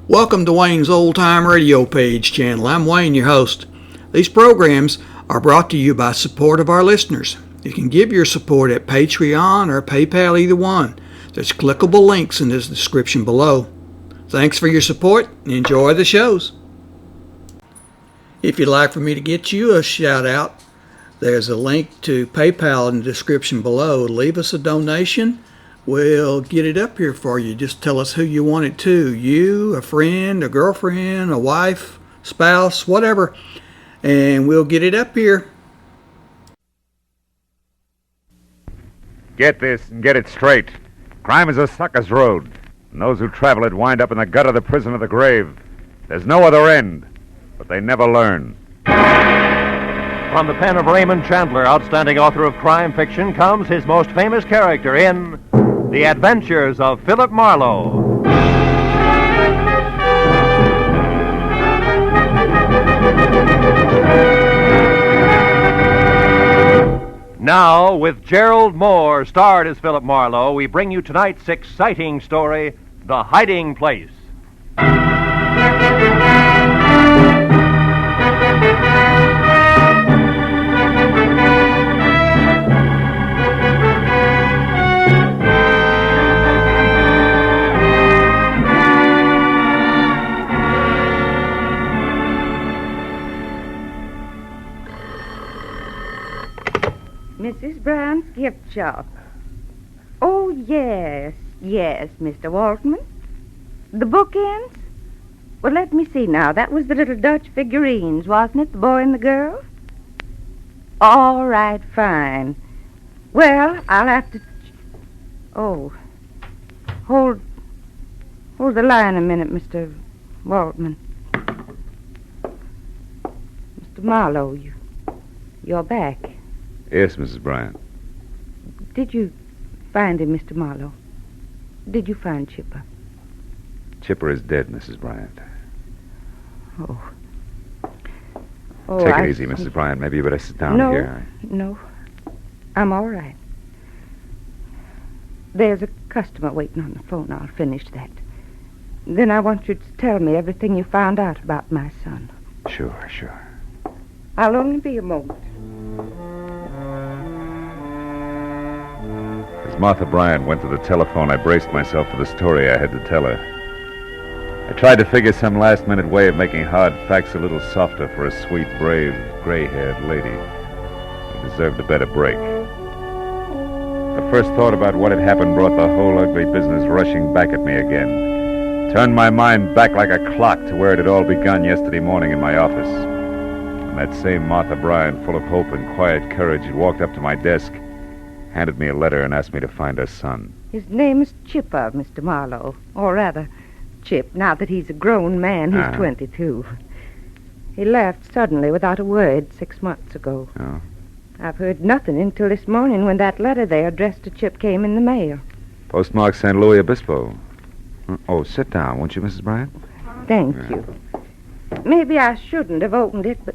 Welcome to Wayne's Old Time Radio Page channel. I'm Wayne, your host. These programs are brought to you by support of our listeners. You can give your support at Patreon or PayPal, either one. There's clickable links in the description below. Thanks for your support and enjoy the shows. If you'd like for me to get you a shout out, there's a link to PayPal in the description below. Leave us a donation. We'll get it up here for you. Just tell us who you want it to. You, a friend, a girlfriend, a wife, spouse, whatever. And we'll get it up here. Get this and get it straight. Crime is a sucker's road. And those who travel it wind up in the gut of the prison of the grave. There's no other end. But they never learn. From the pen of Raymond Chandler, outstanding author of crime fiction, comes his most famous character in The Adventures of Philip Marlowe. Now, with Gerald Mohr starred as Philip Marlowe, we bring you tonight's exciting story, The Hiding Place. Mrs. Brown's gift shop. Oh, yes, Mr. Waltman. The bookends? Well, let me see now. That was the little Dutch figurines, wasn't it? The boy and the girl? All right, fine. Well, I'll have to... Oh, hold the line a minute, Mr. Waltman. Mr. Marlowe, you're back. Yes, Mrs. Bryant. Did you find him, Mr. Marlowe? Did you find Chipper? Chipper is dead, Mrs. Bryant. Oh, Take it easy, Mrs. Bryant. Maybe you better sit down here. No, I'm all right. There's a customer waiting on the phone. I'll finish that. Then I want you to tell me everything you found out about my son. Sure. I'll only be a moment. As Martha Bryant went to the telephone, I braced myself for the story I had to tell her. I tried to figure some last-minute way of making hard facts a little softer for a sweet, brave, gray-haired lady who deserved a better break. The first thought about what had happened brought the whole ugly business rushing back at me again. Turned my mind back like a clock to where it had all begun yesterday morning in my office. And that same Martha Bryant, full of hope and quiet courage, had walked up to my desk, handed me a letter, and asked me to find her son. His name is Chipper, Mr. Marlowe. Or rather, Chip, now that he's a grown man. He's 22. He left suddenly without a word 6 months ago. Oh? I've heard nothing until this morning when that letter they addressed to Chip came in the mail. Postmark St. Louis Obispo. Oh, sit down, won't you, Mrs. Bryant? Thank you. Maybe I shouldn't have opened it, but...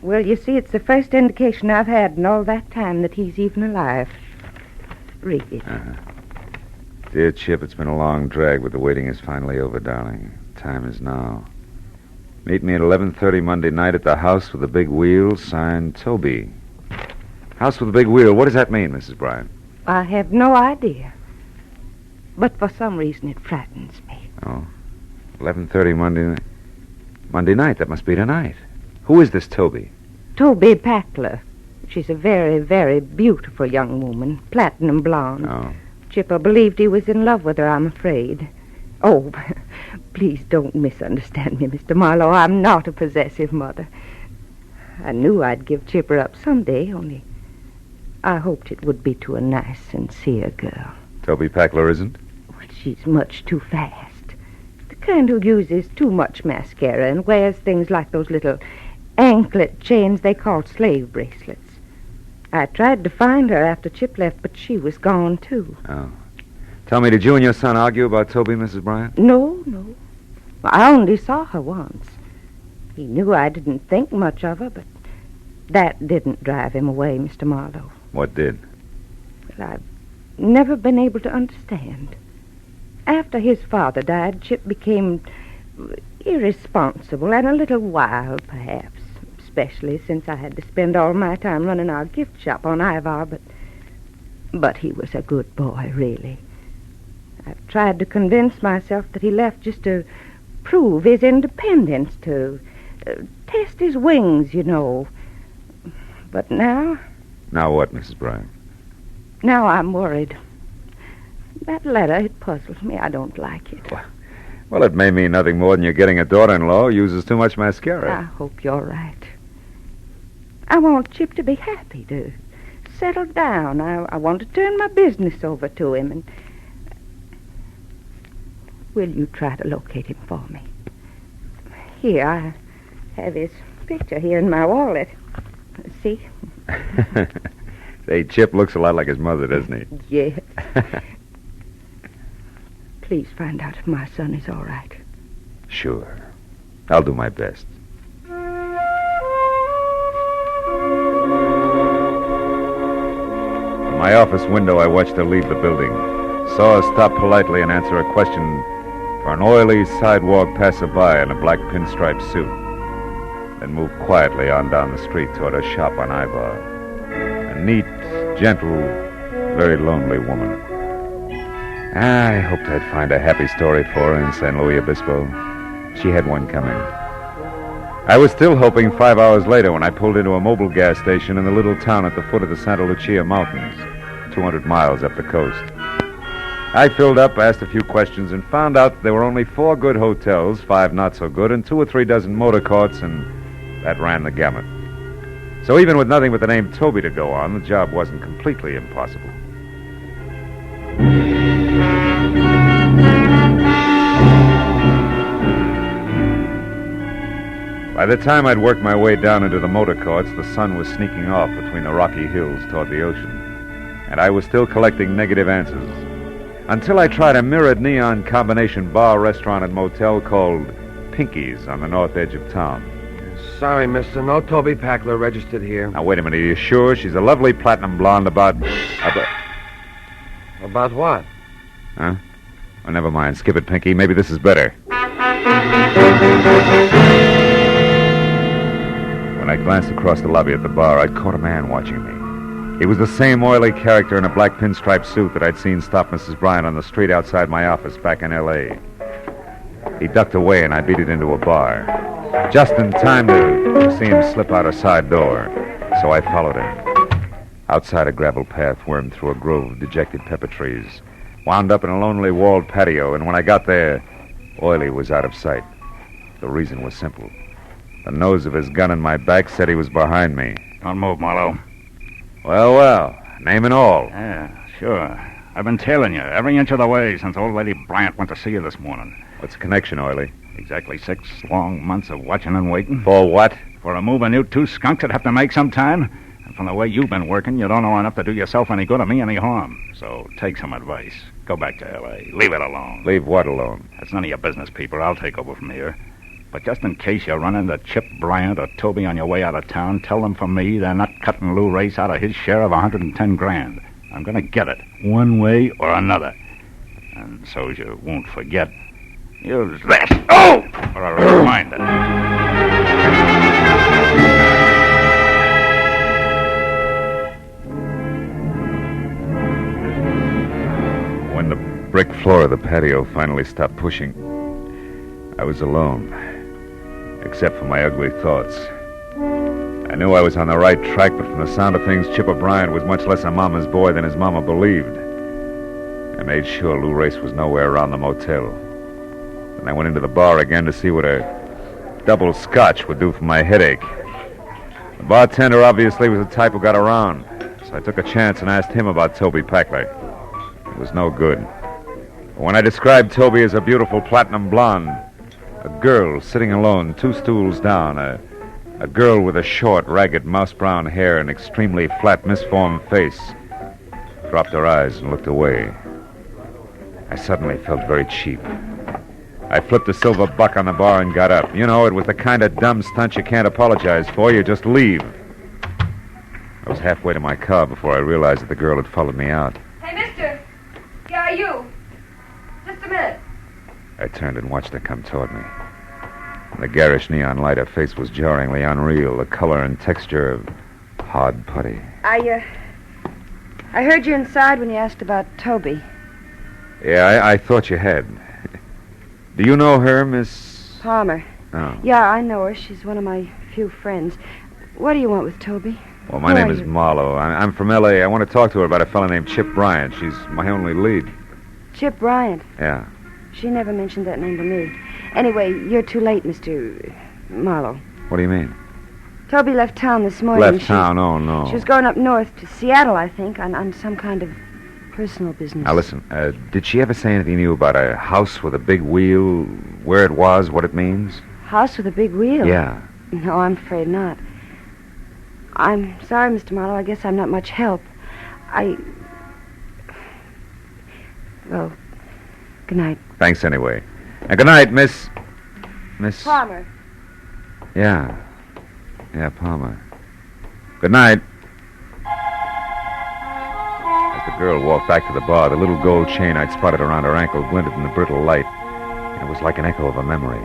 Well, you see, it's the first indication I've had in all that time that he's even alive. Read it. Dear Chip, it's been a long drag, but the waiting is finally over, darling. Time is now. Meet me at 11:30 Monday night at the House with the Big Wheel, signed Toby. House with the Big Wheel, what does that mean, Mrs. Bryant? I have no idea. But for some reason it frightens me. Oh, 11:30 Monday night, that must be tonight. Who is this Toby? Toby Packler. She's a very, very beautiful young woman, platinum blonde. Oh. Chipper believed he was in love with her, I'm afraid. Oh, please don't misunderstand me, Mr. Marlowe. I'm not a possessive mother. I knew I'd give Chipper up someday, only I hoped it would be to a nice, sincere girl. Toby Packler isn't? Well, she's much too fast. The kind who uses too much mascara and wears things like those little anklet chains they call slave bracelets. I tried to find her after Chip left, but she was gone, too. Oh. Tell me, did you and your son argue about Toby, Mrs. Bryant? No. I only saw her once. He knew I didn't think much of her, but that didn't drive him away, Mr. Marlowe. What did? Well, I've never been able to understand. After his father died, Chip became irresponsible and a little wild, perhaps, especially since I had to spend all my time running our gift shop on Ivar, but he was a good boy, really. I've tried to convince myself that he left just to prove his independence, to test his wings, you know. But now... Now what, Mrs. Bryan? Now I'm worried. That letter, it puzzles me. I don't like it. Well, it may mean nothing more than you're getting a daughter-in-law who uses too much mascara. I hope you're right. I want Chip to be happy, to settle down. I want to turn my business over to him, and... Will you try to locate him for me? Here, I have his picture here in my wallet. See? Say, Chip looks a lot like his mother, doesn't he? Yes. Please find out if my son is all right. Sure. I'll do my best. From my office window, I watched her leave the building. Saw her stop politely and answer a question for an oily sidewalk passerby in a black pinstripe suit. Then moved quietly on down the street toward her shop on Ivar. A neat, gentle, very lonely woman. I hoped I'd find a happy story for her in San Luis Obispo. She had one coming. I was still hoping 5 hours later when I pulled into a mobile gas station in the little town at the foot of the Santa Lucia Mountains, 200 miles up the coast. I filled up, asked a few questions, and found out there were only 4 good hotels, 5 not so good, and 2 or 3 dozen motor courts, and that ran the gamut. So even with nothing but the name Toby to go on, the job wasn't completely impossible. By the time I'd worked my way down into the motor courts, the sun was sneaking off between the rocky hills toward the ocean, and I was still collecting negative answers until I tried a mirrored neon combination bar, restaurant, and motel called Pinky's on the north edge of town. Sorry, mister. No Toby Packler registered here. Now, wait a minute. Are you sure? She's a lovely platinum blonde about... About what? Huh? Oh, never mind. Skip it, Pinky. Maybe this is better. When I glanced across the lobby at the bar, I'd caught a man watching me. He was the same oily character in a black pinstripe suit that I'd seen stop Mrs. Bryan on the street outside my office back in L.A. He ducked away, and I beat it into a bar, just in time to see him slip out a side door, so I followed him. Outside, a gravel path wormed through a grove of dejected pepper trees, wound up in a lonely walled patio, and when I got there, Oily was out of sight. The reason was simple. The nose of his gun in my back said he was behind me. Don't move, Marlowe. Well, name and all. Yeah, sure. I've been tailing you every inch of the way since old Lady Bryant went to see you this morning. What's the connection, Oily? Exactly 6 long months of watching and waiting. For what? For a move you 2 skunks would have to make some time. And from the way you've been working, you don't know enough to do yourself any good or me any harm. So take some advice. Go back to L.A. Leave it alone. Leave what alone? That's none of your business, people. I'll take over from here. But just in case you run into Chip Bryant or Toby on your way out of town, tell them from me they're not cutting Lou Race out of his share of $110,000. I'm going to get it, one way or another. And so's you won't forget, use this. Oh! For a reminder. When the brick floor of the patio finally stopped pushing, I was alone, except for my ugly thoughts. I knew I was on the right track, but from the sound of things, Chip O'Brien was much less a mama's boy than his mama believed. I made sure Lou Race was nowhere around the motel. Then I went into the bar again to see what a double scotch would do for my headache. The bartender obviously was the type who got around, so I took a chance and asked him about Toby Packler. It was no good. But when I described Toby as a beautiful platinum blonde, a girl sitting alone 2 stools down, a girl with a short, ragged, mouse-brown hair and extremely flat, misformed face, dropped her eyes and looked away. I suddenly felt very cheap. I flipped a silver buck on the bar and got up. You know, it was the kind of dumb stunt you can't apologize for. You just leave. I was halfway to my car before I realized that the girl had followed me out. Hey, mister. Yeah, you. Just a minute. I turned and watched her come toward me. The garish neon light her face was jarringly unreal, the color and texture of hard putty. I heard you inside when you asked about Toby. Yeah, I thought you had. Do you know her, Miss... Palmer. Oh. Yeah, I know her. She's one of my few friends. What do you want with Toby? Well, my name is Marlowe. I'm from L.A. I want to talk to her about a fellow named Chip Bryant. She's my only lead. Chip Bryant. Yeah. She never mentioned that name to me. Anyway, you're too late, Mr. Marlowe. What do you mean? Toby left town this morning. Left town? Oh, no. She was going up north to Seattle, I think, on some kind of personal business. Now, listen, did she ever say anything to you about a house with a big wheel, where it was, what it means? House with a big wheel? Yeah. No, I'm afraid not. I'm sorry, Mr. Marlowe. I guess I'm not much help. Well, good night. Thanks anyway. And good night, Miss... Palmer. Yeah. Yeah, Palmer. Good night. As the girl walked back to the bar, the little gold chain I'd spotted around her ankle glinted in the brittle light. And it was like an echo of a memory.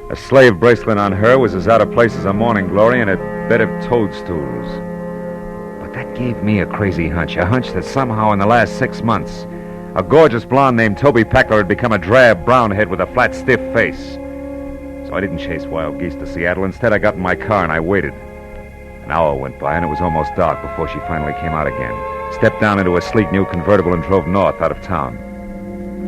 A slave bracelet on her was as out of place as a morning glory in a bed of toadstools. But that gave me a crazy hunch, a hunch that somehow in the last 6 months, a gorgeous blonde named Toby Packler had become a drab brown head with a flat, stiff face. So I didn't chase wild geese to Seattle. Instead, I got in my car and I waited. An hour went by and it was almost dark before she finally came out again, stepped down into a sleek new convertible and drove north out of town.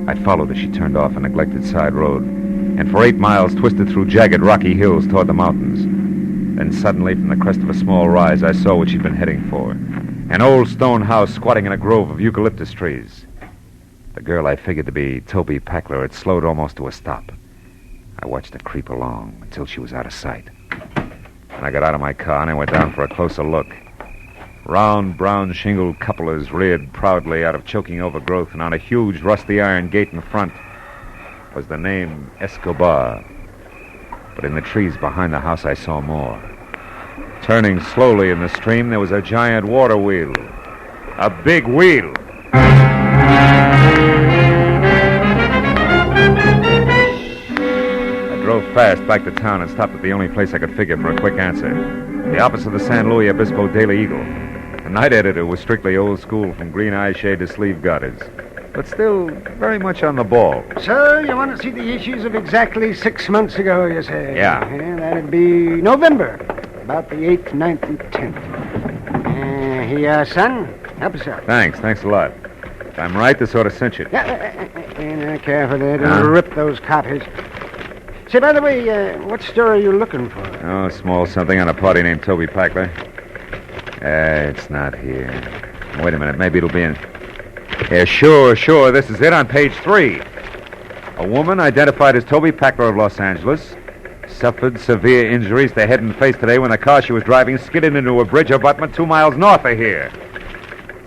I followed as she turned off a neglected side road, and for 8 miles twisted through jagged rocky hills toward the mountains. Then suddenly, from the crest of a small rise, I saw what she'd been heading for. An old stone house squatting in a grove of eucalyptus trees. The girl I figured to be Toby Packler had slowed almost to a stop. I watched her creep along until she was out of sight. Then I got out of my car and I went down for a closer look. Round, brown shingled cupolas reared proudly out of choking overgrowth, and on a huge rusty iron gate in front was the name Escobar. But in the trees behind the house I saw more. Turning slowly in the stream, there was a giant water wheel. A big wheel. I drove fast back to town and stopped at the only place I could figure for a quick answer. The office of the San Luis Obispo Daily Eagle. The night editor was strictly old school, from green eye shade to sleeve garters, but still very much on the ball. So, you want to see the issues of exactly 6 months ago, you say? Yeah. That'd be November. About the 8th, 9th, and 10th. Here you are, son. Help yourself. Thanks a lot. If I'm right, this ought to cinch it. Careful there. Don't rip those copies. Say, by the way, what story are you looking for? Oh, small something on a party named Toby Packler. It's not here. Wait a minute, maybe it'll be in... Yeah, sure, this is it on page 3. A woman identified as Toby Packler of Los Angeles suffered severe injuries to head and face today when the car she was driving skidded into a bridge abutment 2 miles north of here.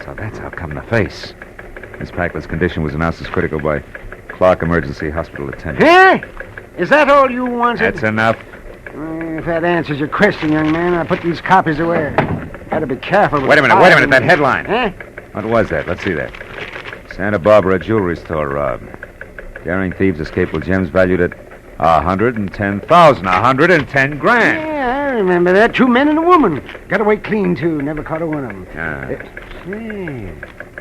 So that's how come the face. Miss Packler's condition was announced as critical by Clark Emergency Hospital attendant. Huh? Is that all you wanted? That's enough. If that answers your question, young man, I'll put these copies away. Gotta be careful with Wait a minute, that headline. Huh? What was that? Let's see that. Santa Barbara jewelry store robbed. Daring thieves escaped with gems valued at $110,000. $110 grand. Yeah, I remember that. 2 men and a woman. Got away clean, too. Never caught a one of them. Hey,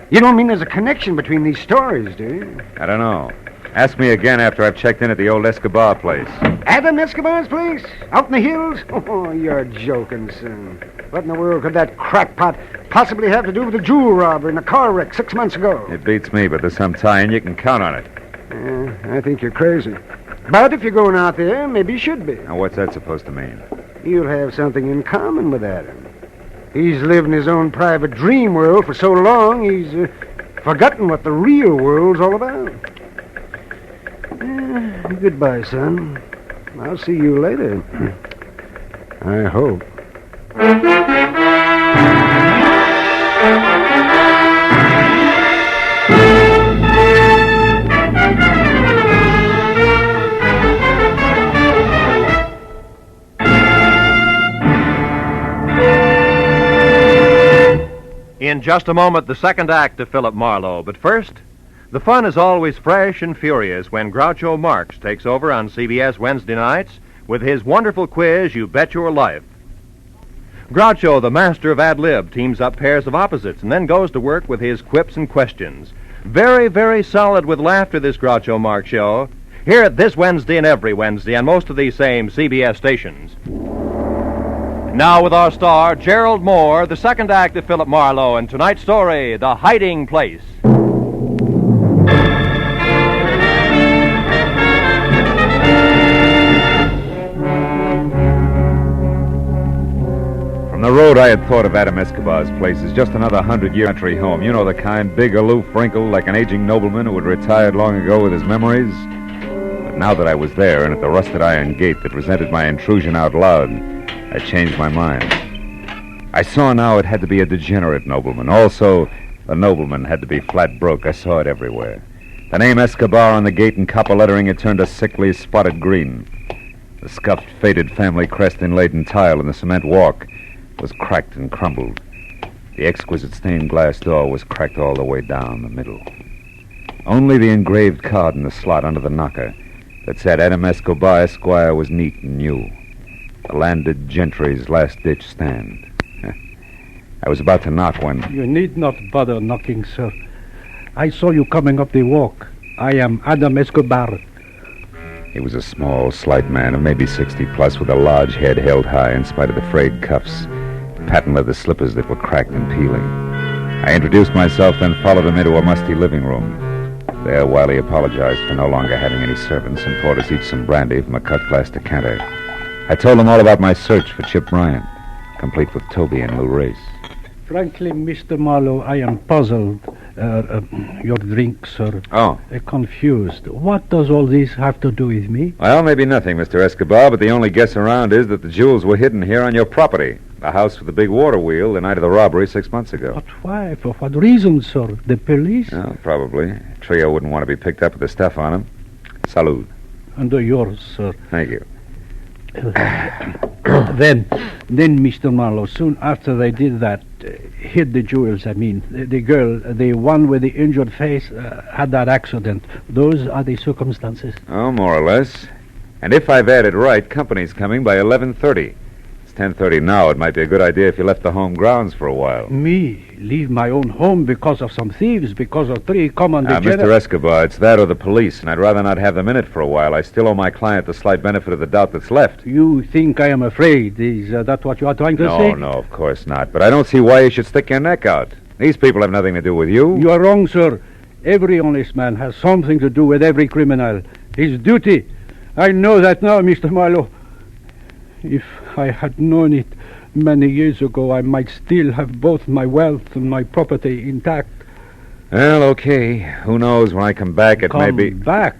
you don't mean there's a connection between these stories, do you? I don't know. Ask me again after I've checked in at the old Escobar place. Adam Escobar's place? Out in the hills? Oh, you're joking, son. What in the world could that crackpot possibly have to do with a jewel robbery and a car wreck 6 months ago? It beats me, but there's some tie, and you can count on it. I think you're crazy. But if you're going out there, maybe you should be. Now, what's that supposed to mean? You'll have something in common with Adam. He's lived in his own private dream world for so long, he's forgotten what the real world's all about. Goodbye, son. I'll see you later. I hope. In just a moment, the second act of Philip Marlowe. But first, the fun is always fresh and furious when Groucho Marx takes over on CBS Wednesday nights with his wonderful quiz, You Bet Your Life. Groucho, the master of ad-lib, teams up pairs of opposites and then goes to work with his quips and questions. Very, very solid with laughter, this Groucho Marx show. Hear it this Wednesday and every Wednesday on most of these same CBS stations. Now with our star, Gerald Mohr, the second act of Philip Marlowe, and tonight's story, The Hiding Place. From the road, I had thought of Adam Escobar's place as just another 100-year country home. You know the kind, big, aloof, wrinkled, like an aging nobleman who had retired long ago with his memories. But now that I was there and at the rusted iron gate that resented my intrusion out loud, I changed my mind. I saw now it had to be a degenerate nobleman. Also, the nobleman had to be flat broke. I saw it everywhere. The name Escobar on the gate in copper lettering had turned a sickly, spotted green. The scuffed, faded family crest inlaid in tile in the cement walk was cracked and crumbled. The exquisite stained glass door was cracked all the way down the middle. Only the engraved card in the slot under the knocker that said Adam Escobar, Esquire, was neat and new. The landed gentry's last-ditch stand. I was about to knock when... You need not bother knocking, sir. I saw you coming up the walk. I am Adam Escobar. He was a small, slight man of maybe 60 plus with a large head held high in spite of the frayed cuffs, patent leather slippers that were cracked and peeling. I introduced myself, then followed him into a musty living room. There, Wiley apologized for no longer having any servants and poured us each some brandy from a cut glass decanter. I told him all about my search for Chip Bryant, complete with Toby and Lou Race. Frankly, Mr. Marlowe, I am puzzled. Your drink, sir. Oh. Confused. What does all this have to do with me? Well, maybe nothing, Mr. Escobar, but the only guess around is that the jewels were hidden here on your property. The house with the big water wheel the night of the robbery 6 months ago. But why? For what reason, sir? The police? Oh, probably. Trio wouldn't want to be picked up with the stuff on him. Salud. And yours, sir. Thank you. Then, Mr. Marlowe, soon after they did that, hid the jewels, I mean, the girl, the one with the injured face, had that accident. Those are the circumstances. Oh, more or less. And if I've added right, company's coming by 11:30. It's 10:30 now. It might be a good idea if you left the home grounds for a while. Me? Leave my own home because of some thieves, because of three common Mr. Escobar, it's that or the police, and I'd rather not have them in it for a while. I still owe my client the slight benefit of the doubt that's left. You think I am afraid? Is that what you are trying to say? No, of course not. But I don't see why you should stick your neck out. These people have nothing to do with you. You are wrong, sir. Every honest man has something to do with every criminal. His duty. I know that now, Mr. Marlowe. If I had known it many years ago, I might still have both my wealth and my property intact. Well, okay. Who knows? When I come back, it may be... Come back?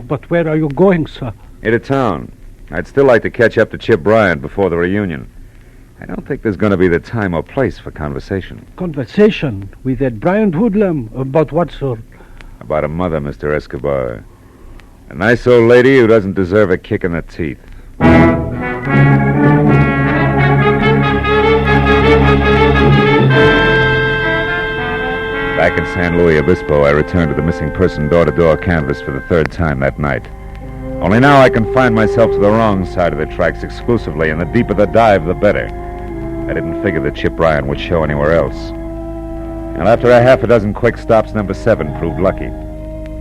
But where are you going, sir? Into town. I'd still like to catch up to Chip Bryant before the reunion. I don't think there's going to be the time or place for conversation. Conversation with that Bryant hoodlum? About what sort? About a mother, Mr. Escobar. A nice old lady who doesn't deserve a kick in the teeth. Back in San Luis Obispo, I returned to the missing person door-to-door canvass for the third time that night. Only now I confined myself to the wrong side of the tracks exclusively, and the deeper the dive, the better. I didn't figure that Chip Bryant would show anywhere else. And after a half a dozen quick stops, number 7 proved lucky.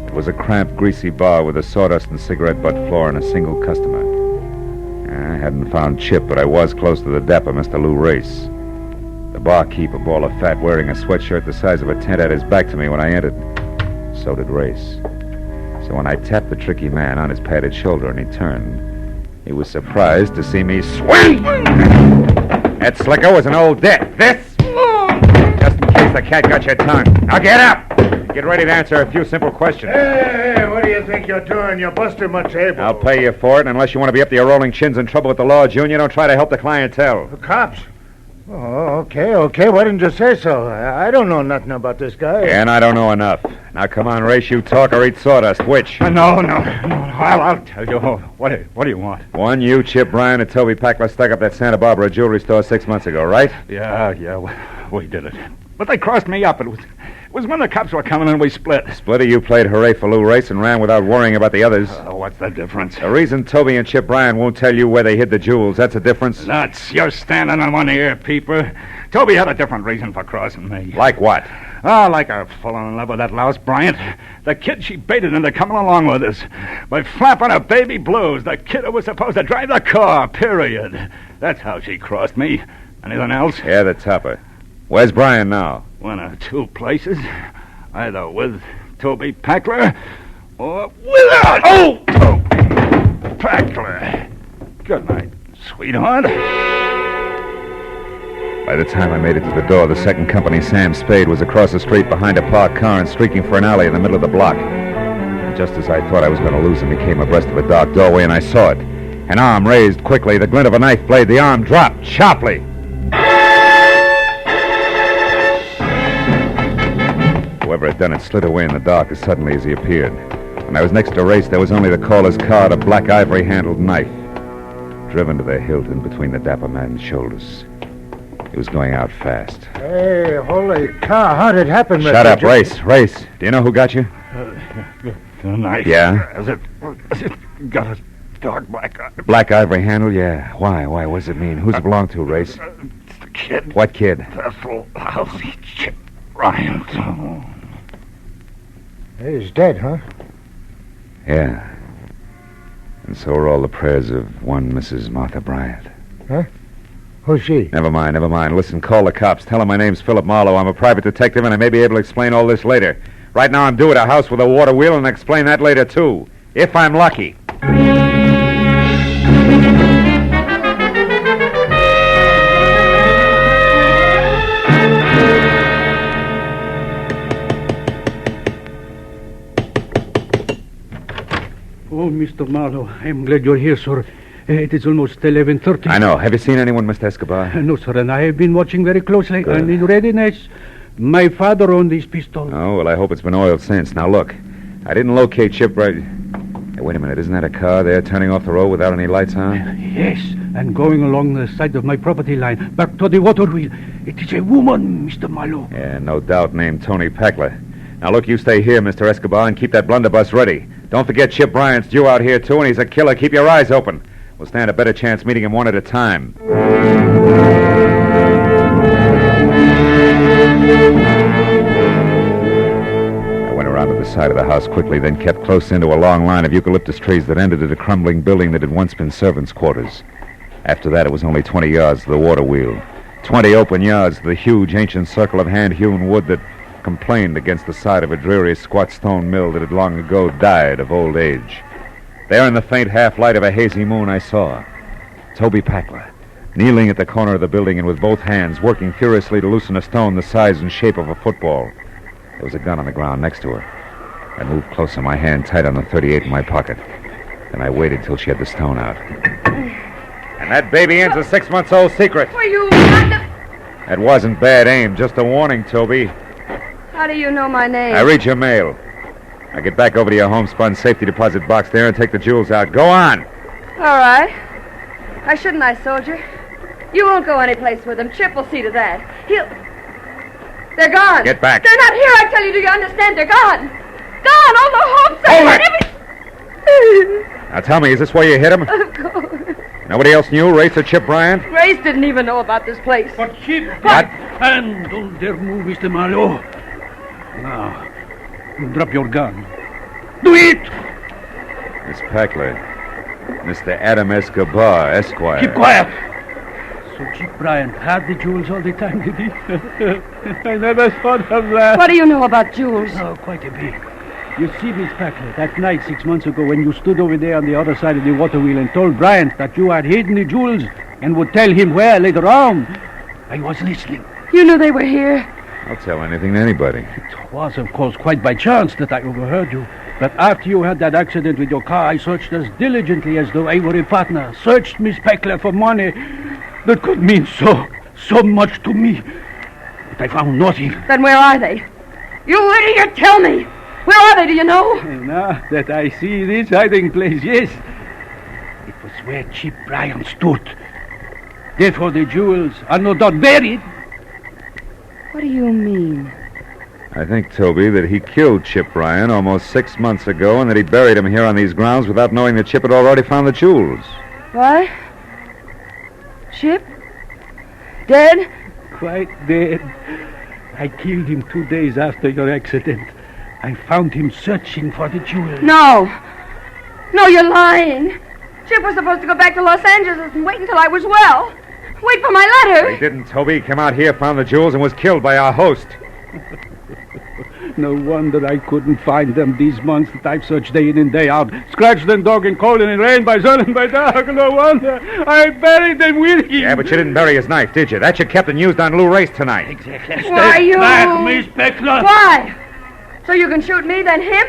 It was a cramped, greasy bar with a sawdust and cigarette butt floor and a single customer. I hadn't found Chip, but I was close to the dapper Mr. Lou Race. The barkeep, a ball of fat, wearing a sweatshirt the size of a tent, had his back to me when I entered. So did Race. So when I tapped the tricky man on his padded shoulder and he turned, he was surprised to see me swing! That slicker was an old debt. This? Just in case the cat got your tongue. Now get up! Get ready to answer a few simple questions. Hey, what do you think you're doing? You're busting my table. I'll pay you for it, and unless you want to be up to your rolling chins in trouble with the law, Junior, don't try to help the clientele. The cops? Oh, okay. Why didn't you say so? I don't know nothing about this guy. And I don't know enough. Now, come on, Race, you talk or eat sawdust. Which? No. I'll tell you. What do you want? One, you, Chip Bryant, and Toby Packler stuck up that Santa Barbara jewelry store 6 months ago, right? Yeah, we did it. But they crossed me up. It was when the cops were coming and we split. Splitter, you played hooray for Lou Race and ran without worrying about the others. What's the difference? The reason Toby and Chip Bryant won't tell you where they hid the jewels, that's a difference. Nuts. You're standing on one ear, peeper. Toby had a different reason for crossing me. Like what? Oh, like her falling in love with that louse Bryant. The kid she baited into coming along with us. By flapping her baby blues, the kid who was supposed to drive the car, period. That's how she crossed me. Anything else? Yeah, the topper. Where's Bryant now? One of two places. Either with Toby Packler or without. Oh! Packler. Good night, sweetheart. By the time I made it to the door, the second company, Sam Spade, was across the street behind a parked car and streaking for an alley in the middle of the block. And just as I thought I was going to lose him, he came abreast of a dark doorway, and I saw it. An arm raised quickly, the glint of a knife blade. The arm dropped sharply. Whoever had done it slid away in the dark as suddenly as he appeared. When I was next to Race, there was only the caller's card, a black ivory-handled knife, driven to the hilt in between the dapper man's shoulders. He was going out fast. Hey, holy cow, how did it happen, Shut up, Race. Race, do you know who got you? The knife. Yeah? Has it got a dark black eye? Black ivory handle, yeah. Why? What does it mean? Who's it belong to, Race? It's the kid. What kid? That little lousy Chip Bryant. Oh. He's dead, huh? Yeah. And so are all the prayers of one Mrs. Martha Bryant. Huh? Who's she? Never mind. Listen, call the cops. Tell them my name's Philip Marlowe. I'm a private detective, and I may be able to explain all this later. Right now, I'm due at a house with a water wheel, and I'll explain that later, too. If I'm lucky. Oh, Mr. Marlowe, I'm glad you're here, sir. It is almost 11:30. I know. Have you seen anyone, Mr. Escobar? No, sir, and I have been watching very closely. Good. And in readiness, my father owned this pistol. Oh, well, I hope it's been oiled since. Now, look. I didn't locate Chip right... Hey, wait a minute. Isn't that a car there turning off the road without any lights on? Yes, and going along the side of my property line, back to the water wheel. It is a woman, Mr. Marlowe. Yeah, no doubt, named Tony Packler. Now, look, you stay here, Mr. Escobar, and keep that blunderbuss ready. Don't forget Chip Bryant's due out here, too, and he's a killer. Keep your eyes open. We'll stand a better chance meeting him one at a time. I went around to the side of the house quickly, then kept close into a long line of eucalyptus trees that ended at a crumbling building that had once been servants' quarters. After that, it was only 20 yards to the water wheel. 20 open yards to the huge, ancient circle of hand-hewn wood that complained against the side of a dreary, squat stone mill that had long ago died of old age. There in the faint half-light of a hazy moon, I saw Toby Packler, kneeling at the corner of the building and with both hands working furiously to loosen a stone the size and shape of a football. There was a gun on the ground next to her. I moved closer, my hand tight on the .38 in my pocket. Then I waited till she had the stone out. And that baby end's a 6-month-old secret. Were you not the... That wasn't bad aim, just a warning, Toby. How do you know my name? I read your mail. Now get back over to your homespun safety deposit box there and take the jewels out. Go on. All right. Why shouldn't I, soldier? You won't go anyplace with them. Chip will see to that. They're gone. Get back. They're not here, I tell you. Do you understand? They're gone. Gone. All the hopes. Hold it. Now tell me, is this where you hit him? Of course. Nobody else knew? Race or Chip Bryant? Grace didn't even know about this place. But Chip... What? And don't dare move, Mr. Marlowe. Now, drop your gun. Do it! Miss Packler. Mr. Adam Escobar, Esquire. Keep quiet. So Chip Bryant had the jewels all the time, did he? I never thought of that. What do you know about jewels? Oh, quite a bit. You see, Miss Packler, that night 6 months ago when you stood over there on the other side of the water wheel and told Bryant that you had hidden the jewels and would tell him where later on, I was listening. You knew they were here. I'll tell anything to anybody. It was, of course, quite by chance that I overheard you. But after you had that accident with your car, I searched as diligently as though I were a partner. Searched Miss Packler for money that could mean so much to me. But I found nothing. Then where are they? You idiot, tell me! Where are they, do you know? Now that I see this hiding place, yes. It was where Chip Bryant stood. Therefore the jewels are no doubt buried. What do you mean? I think, Toby, that he killed Chip Bryan almost 6 months ago and that he buried him here on these grounds without knowing that Chip had already found the jewels. What? Chip? Dead? Quite dead. I killed him 2 days after your accident. I found him searching for the jewel. No. No, you're lying. Chip was supposed to go back to Los Angeles and wait until I was well. Wait for my letter. He didn't, Toby. He came out here, found the jewels, and was killed by our host. No wonder I couldn't find them these months that I've searched day in and day out. Scratched and dug and cold and in rain, by sun and by dark. No wonder I buried them with him. Yeah, but you didn't bury his knife, did you? That you kept and used on Lou Race tonight. Exactly. Why, you... Back, Miss Peckler. Why? So you can shoot me, then him?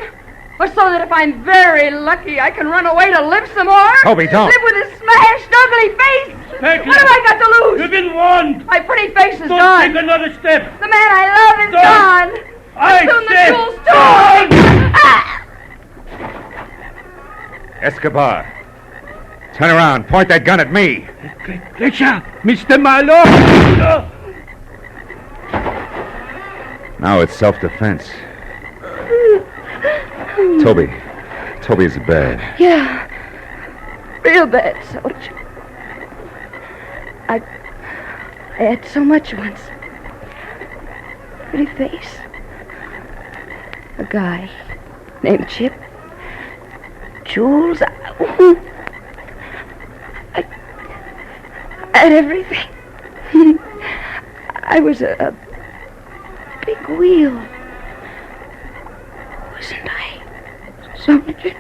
Or so that if I'm very lucky, I can run away to live some more? Toby, don't. Live with a smashed, ugly face? Peckler, What have I got to lose? You've been warned. My pretty face is Don't gone. take another step. The man I love is Don't. gone. I Soon the said jewels too. Ah! Escobar, turn around. Point that gun at me. Fletcher, Mr. Marlowe. Now it's self-defense. Toby is bad. Yeah. Real bad, soldier. I had so much once. Pretty face. A guy named Chip. Jewels. I had everything. I was a big wheel. Wasn't I, soldier?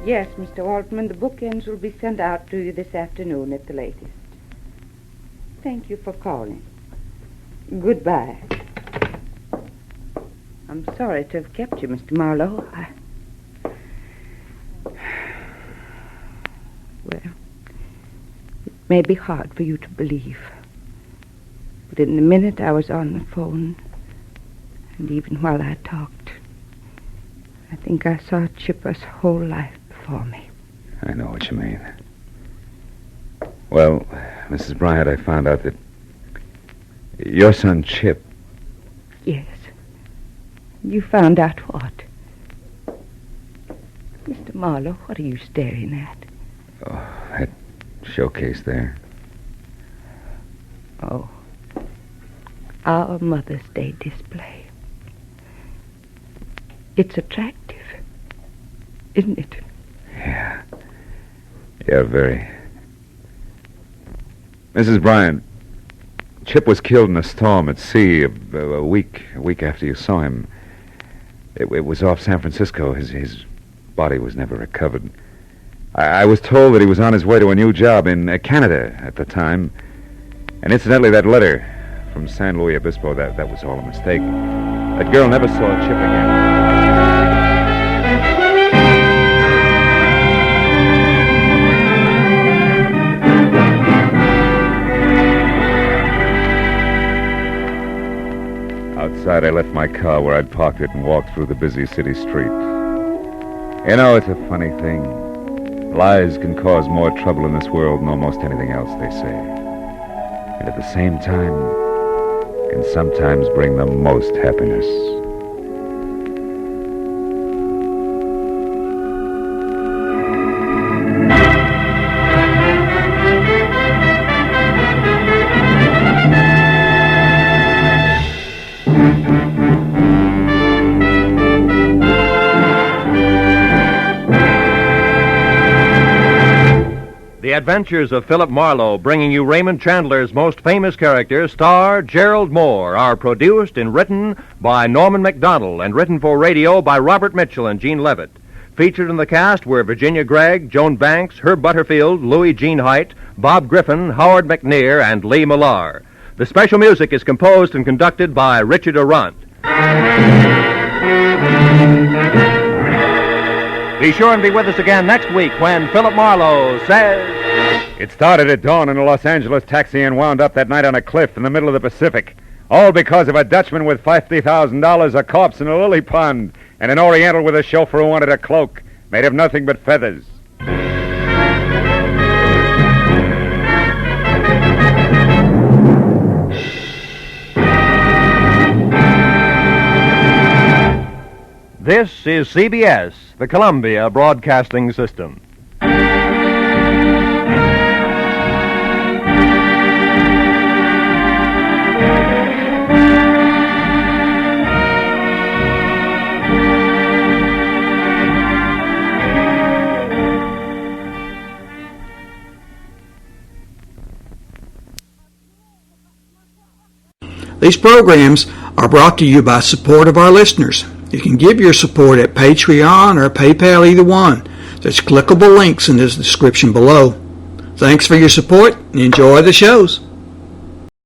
Yes, Mr. Altman, the bookends will be sent out to you this afternoon at the latest. Thank you for calling. Goodbye. I'm sorry to have kept you, Mr. Marlowe. Well, it may be hard for you to believe, but in the minute I was on the phone, and even while I talked, I think I saw Chipper's whole life before me. I know what you mean. Well, Mrs. Bryant, I found out that your son, Chip... Yes. You found out what? Mr. Marlowe, what are you staring at? Oh, that showcase there. Oh. Our Mother's Day display. It's attractive, isn't it? Yeah. Yeah, very. Mrs. Bryant, Chip was killed in a storm at sea a week after you saw him. It was off San Francisco. His body was never recovered. I was told that he was on his way to a new job in Canada at the time. And incidentally, that letter from San Luis Obispo, that was all a mistake. That girl never saw Chip again. Outside, I left my car where I'd parked it and walked through the busy city street. You know, it's a funny thing. Lies can cause more trouble in this world than almost anything else, they say. And at the same time, can sometimes bring the most happiness. The Adventures of Philip Marlowe, bringing you Raymond Chandler's most famous character, star Gerald Mohr, are produced and written by Norman MacDonald and written for radio by Robert Mitchell and Gene Levitt. Featured in the cast were Virginia Gregg, Joan Banks, Herb Butterfield, Louis Jean Height, Bob Griffin, Howard McNear, and Lee Millar. The special music is composed and conducted by Richard Arant. Be sure and be with us again next week when Philip Marlowe says... It started at dawn in a Los Angeles taxi and wound up that night on a cliff in the middle of the Pacific. All because of a Dutchman with $50,000, a corpse in a lily pond, and an Oriental with a chauffeur who wanted a cloak made of nothing but feathers. This is CBS, the Columbia Broadcasting System. These programs are brought to you by support of our listeners. You can give your support at Patreon or PayPal, either one. There's clickable links in the description below. Thanks for your support and enjoy the shows.